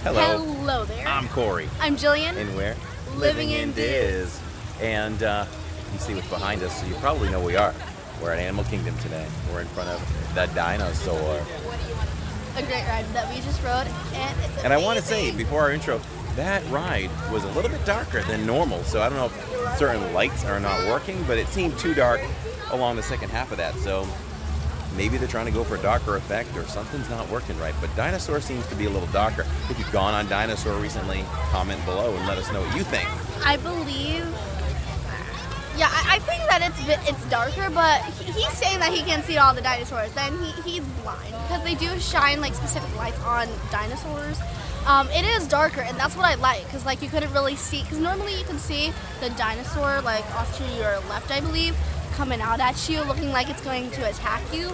Hello. Hello there. I'm Corey. I'm Jillian. And we're Living in Diz. And you see what's behind us, so you probably know where we are. We're at Animal Kingdom today. We're in front of the dinosaur. A great ride that we just rode, and it's And I want to say, before our intro, that ride was a little bit darker than normal. So I don't know if certain lights are not working, but it seemed too dark along the second half of that. So maybe they're trying to go for a darker effect or something's not working right. But Dinosaur seems to be a little darker. If you've gone on Dinosaur recently, comment below and let us know what you think. I believe, yeah, I think that it's darker, but he's saying that he can see all the dinosaurs. Then he's blind because they do shine like specific lights on dinosaurs. It is darker, and that's what I like, because like you couldn't really see, because normally you can see the dinosaur like off to your left, I believe, coming out at you, looking like it's going to attack you.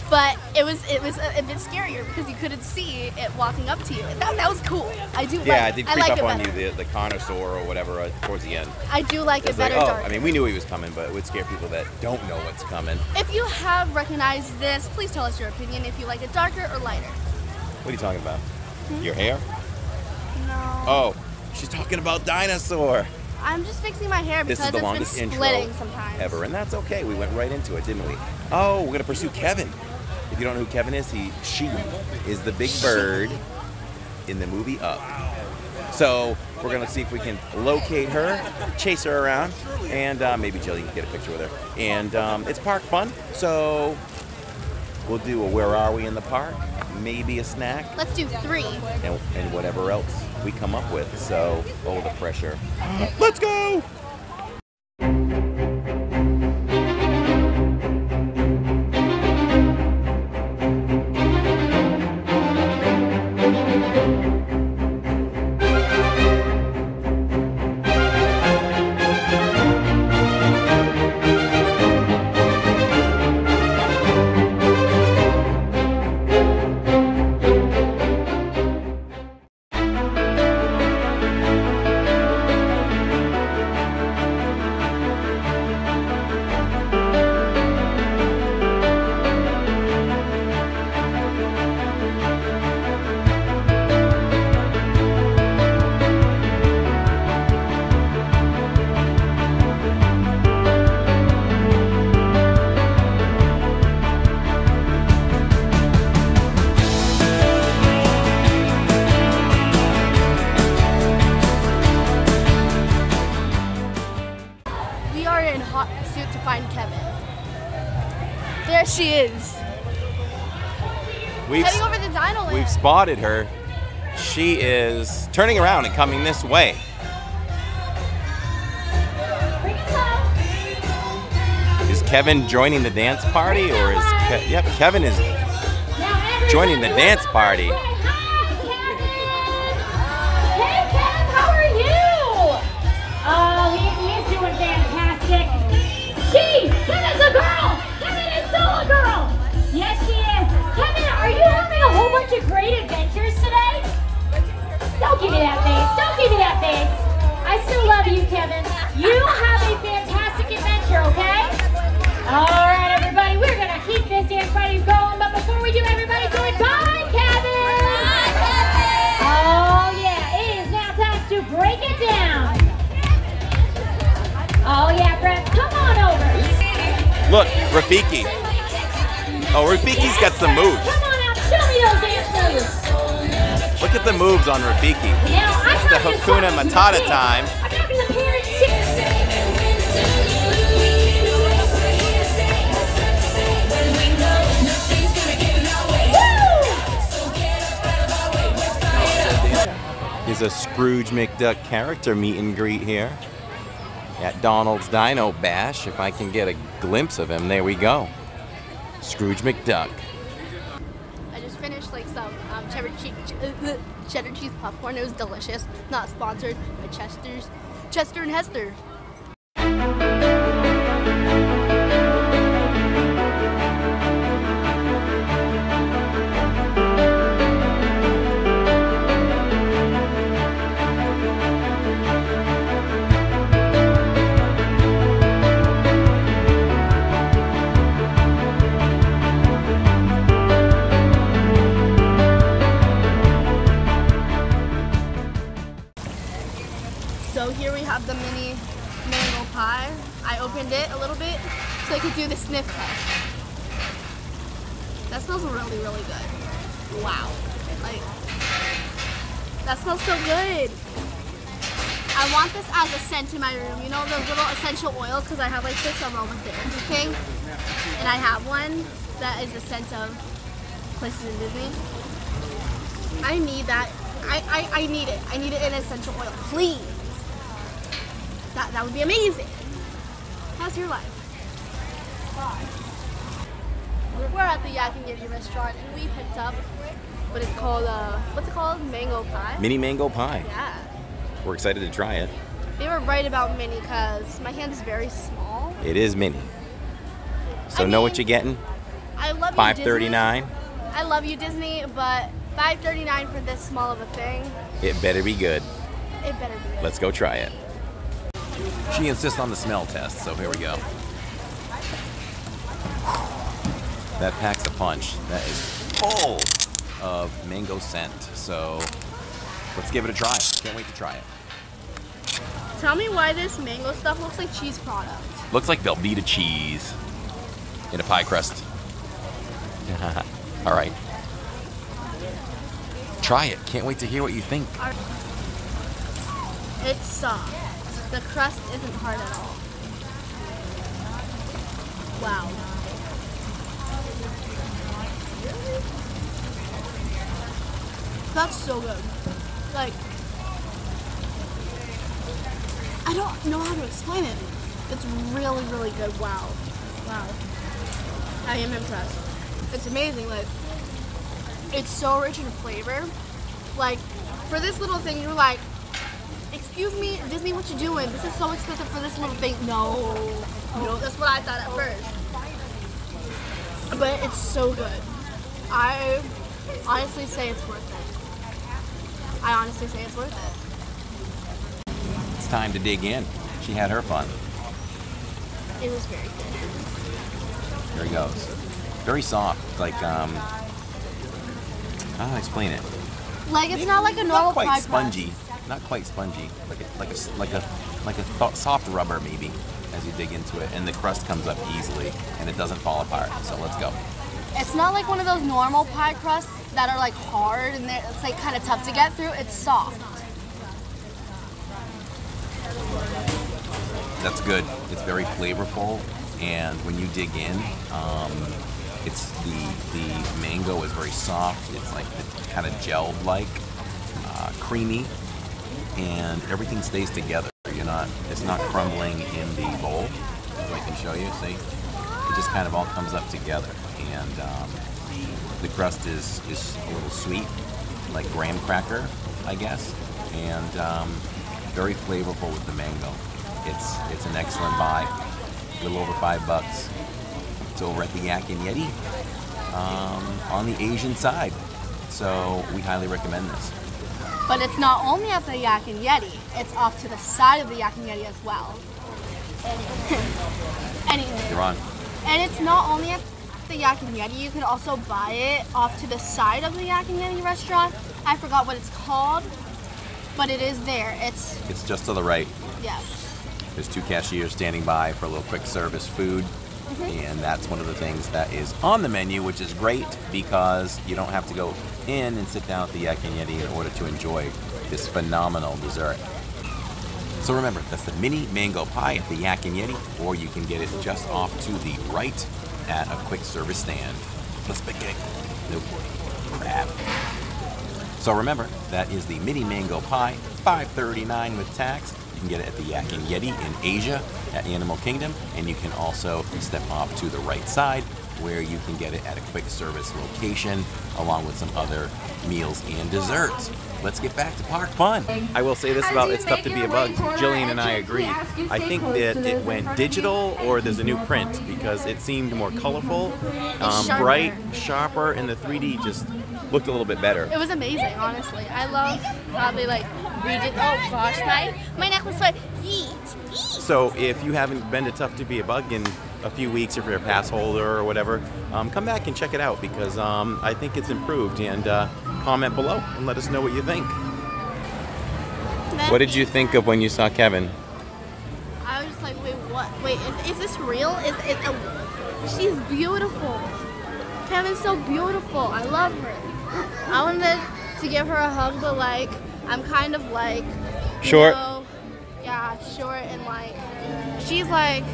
But it was a bit scarier because you couldn't see it walking up to you. And that was cool. I do. Yeah, like, it did I creep like up it on better. you, the Connosaur or whatever towards the end. I do like it It's better like, oh, darker. I mean, we knew he was coming, but it would scare people that don't know what's coming. If you have recognized this, please tell us your opinion. If you like it darker or lighter. What are you talking about? Your hair? No. Oh, she's talking about Dinosaur. I'm just fixing my hair because This is the it's longest been intro splitting sometimes. ever, and that's okay. We went right into it, didn't we? Oh, we're gonna pursue Kevin. If you don't know who Kevin is, she is the big bird in the movie Up. So we're gonna see if we can locate her, chase her around, and maybe Jillian can get a picture with her. And it's park fun, so we'll do a where are we in the park, maybe a snack, Let's do 3. and whatever else we come up with. So, oh, the pressure. Let's go! We are in hot pursuit to find Kevin. There she is. Heading over to Dino Land. We've spotted her. She is turning around and coming this way. Is Kevin joining the dance party, or is yep, Kevin is joining the dance party. Hey Kevin, how are you? Oh, he's doing fantastic. Kevin's a girl. Kevin is still a girl. Yes, she is. Kevin, are you having a whole bunch of great adventures today? Don't give me that face. Don't give me that face. I still love you, Kevin. You have a fantastic adventure, okay? All right, everybody, we're going to keep this dance party going, but before we do, everybody say bye, Kevin! Bye, Kevin! Oh, yeah, it is now time to break it down. Oh, yeah, friends, come on over. Look, Rafiki. Oh, Rafiki's got some moves. Come on out, show me those dance moves. Look at the moves on Rafiki. Now, It's the Hakuna Matata time. I'm not going to parent chicken. Here's a Scrooge McDuck character meet and greet here at Donald's Dino Bash. If I can get a glimpse of him, there we go. Scrooge McDuck. I just finished like some cheddar cheese popcorn. It was delicious. Not sponsored by Chester and Hester. so I could do the sniff test. That smells really, really good. Wow. Like, that smells so good. I want this as a scent in my room. You know those little essential oils? Because I have like this aromatherapy thing. And I have one that is the scent of places in Disney. I need that. I need it. I need it in essential oil. Please. That would be amazing. How's your life? We're at the Yak and Yeti restaurant and we picked up what it's called, what's it called? Mango pie? Mini mango pie. Yeah. We're excited to try it. They were right about mini because my hand is very small. It is mini. So know what you're getting? I love you, $5.39. Disney. I love you, Disney, but $5.39 for this small of a thing. It better be good. It better be good. Let's go try it. She insists on the smell test, so here we go. That packs a punch. That is full of mango scent. So let's give it a try. Can't wait to try it. Tell me why this mango stuff looks like cheese product. Looks like Velveeta cheese in a pie crust. All right. Try it. Can't wait to hear what you think. It's soft. The crust isn't hard at all. Wow. That's so good. Like, I don't know how to explain it. It's really, really good. Wow. Wow. I am impressed. It's amazing. Like, it's so rich in flavor. Like, for this little thing, you're like, excuse me, Disney, what you doing? This is so expensive for this little thing. No. No, that's what I thought at first. But it's so good. I honestly say it's worth it. I honestly say it's worth it. It's time to dig in. She had her fun. It was very good. Here he goes. Very soft. Like, how do I explain it? Like, it's not like a normal Not quite pie spongy. crust. Not quite spongy. Like a soft rubber maybe as you dig into it, and the crust comes up easily and it doesn't fall apart. So let's go. It's not like one of those normal pie crusts that are like hard and it's like kind of tough to get through. It's soft. That's good. It's very flavorful, and when you dig in, it's the mango is very soft. It's like kind of gelled like, creamy, and everything stays together. It's not crumbling in the bowl. So I can show you. See, it just kind of all comes up together, and the crust is a little sweet, like graham cracker, I guess, and very flavorful with the mango. It's an excellent buy. A little over $5. It's over at the Yak and Yeti on the Asian side. So we highly recommend this. But it's not only at the Yak and Yeti. It's off to the side of the Yak and Yeti as well. Anyway. You're on. And it's not only at the Yak and Yeti. You can also buy it off to the side of the Yak and Yeti restaurant. I forgot what it's called, but it is there. It's just to the right. Yes. There's 2 cashiers standing by for a little quick service food. And that's one of the things that is on the menu, which is great because you don't have to go in and sit down at the Yak and Yeti in order to enjoy this phenomenal dessert. So remember, that's the mini mango pie at the Yak and Yeti, or you can get it just off to the right at a quick service stand. Let's pick it. Nope. Crap. So remember, that is the mini mango pie, $5.39 with tax. You can get it at the Yak and Yeti in Asia at Animal Kingdom, and you can also step off to the right side where you can get it at a quick service location along with some other meals and desserts. Let's get back to park fun. I will say this about It's Tough to Be a Bug. Jillian and I agree. I think that it went digital or there's a new print because it seemed more colorful, bright, sharper, and the 3D just looked a little bit better. It was amazing, honestly. I love how they like redid. Oh gosh, my necklace went yeet. So if you haven't been to Tough to Be a Bug in a few weeks, if you're a pass holder or whatever, come back and check it out because I think it's improved. And comment below and let us know what you think. What did you think of when you saw Kevin? I was just like, wait, what? What? Wait, is this real? She's beautiful. Kevin's so beautiful. I love her. I wanted to give her a hug, but like, I'm kind of like Short. Yeah, short and like, she's like,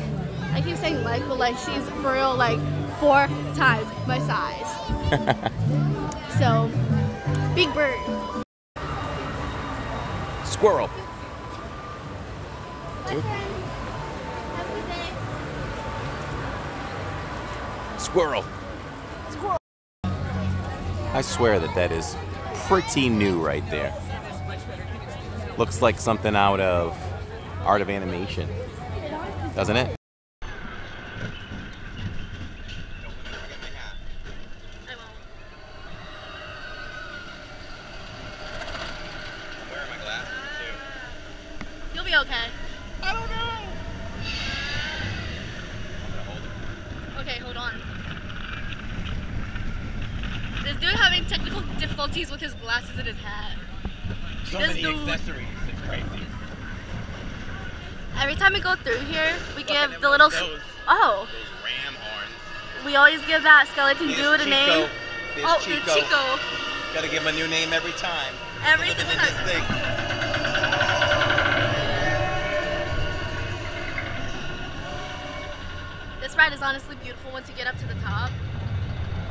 I keep saying like, but like she's for real like 4 times my size. So, big bird. Squirrel. Bye, friend. Have a good day. Squirrel. Squirrel. I swear that is pretty new right there. Looks like something out of Art of Animation, doesn't it? You'll be okay. I don't know. Okay, hold on. This dude having technical difficulties with his glasses and his hat. So many accessories. It's crazy. Every time we go through here, we give at the little. those Oh. ram horns. We always give that skeleton There's dude a Chico. name. There's Oh, Chico. the Chico. Gotta give him a new name every time. Every Look at single this time. thing. This ride is honestly beautiful once you get up to the top.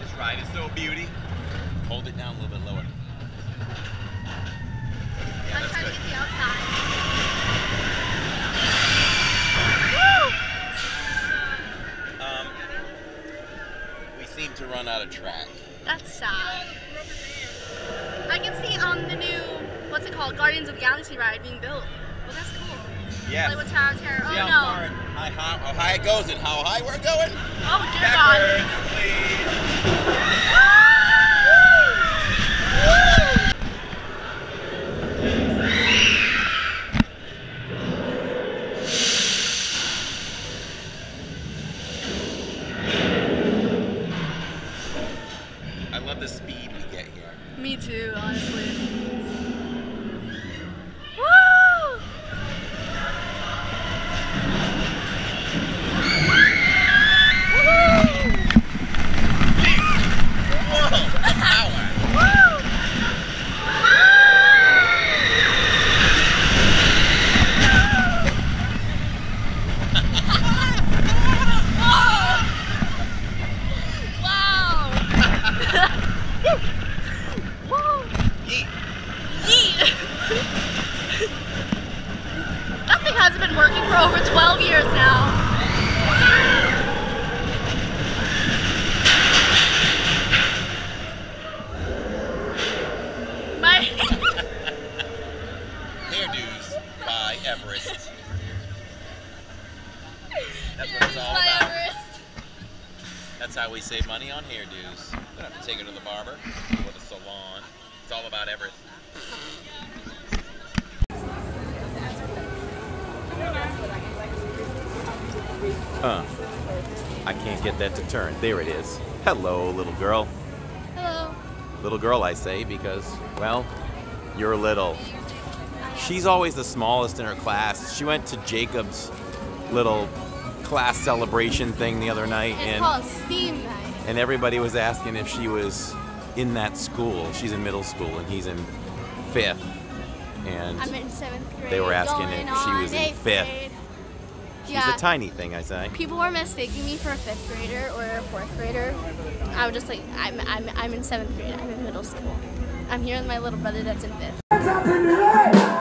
This ride is so beauty. Hold it down a little bit lower. Yeah, I'm that's trying good. to get the outside. We seem to run out of track. That's sad. I can see the new, what's it called, Guardians of the Galaxy ride being built. Well, that's cool. Yes. Like with Tower of Terror. Oh See how no. far how high it goes and how high we're going? Oh dear God. Backwards, please. I love the speed we get here. Me too, honestly. Woo! Whoa! Power! Wow! Woo! Yeet. Yeet! That thing hasn't been working for over 12 years now. My Hairdos by Everest. That's what it's all My about. Everest. That's how we save money on hairdos. You don't have to take it to the barber or the salon. It's all about Everest. I can't get that to turn. There it is. Hello, little girl. Hello. Little girl, I say, because, well, you're little. She's always the smallest in her class. She went to Jacob's little class celebration thing the other night, It's called Steam Night. and everybody was asking if she was in that school. She's in middle school, and he's in 5th. And I'm in 7th grade. they were asking going if she on was in 8th 5th. grade. she's Yeah. a tiny thing, I say. People were mistaking me for a 5th grader or a 4th grader. I was just like, I'm in 7th grade. I'm in middle school. I'm here with my little brother that's in 5th.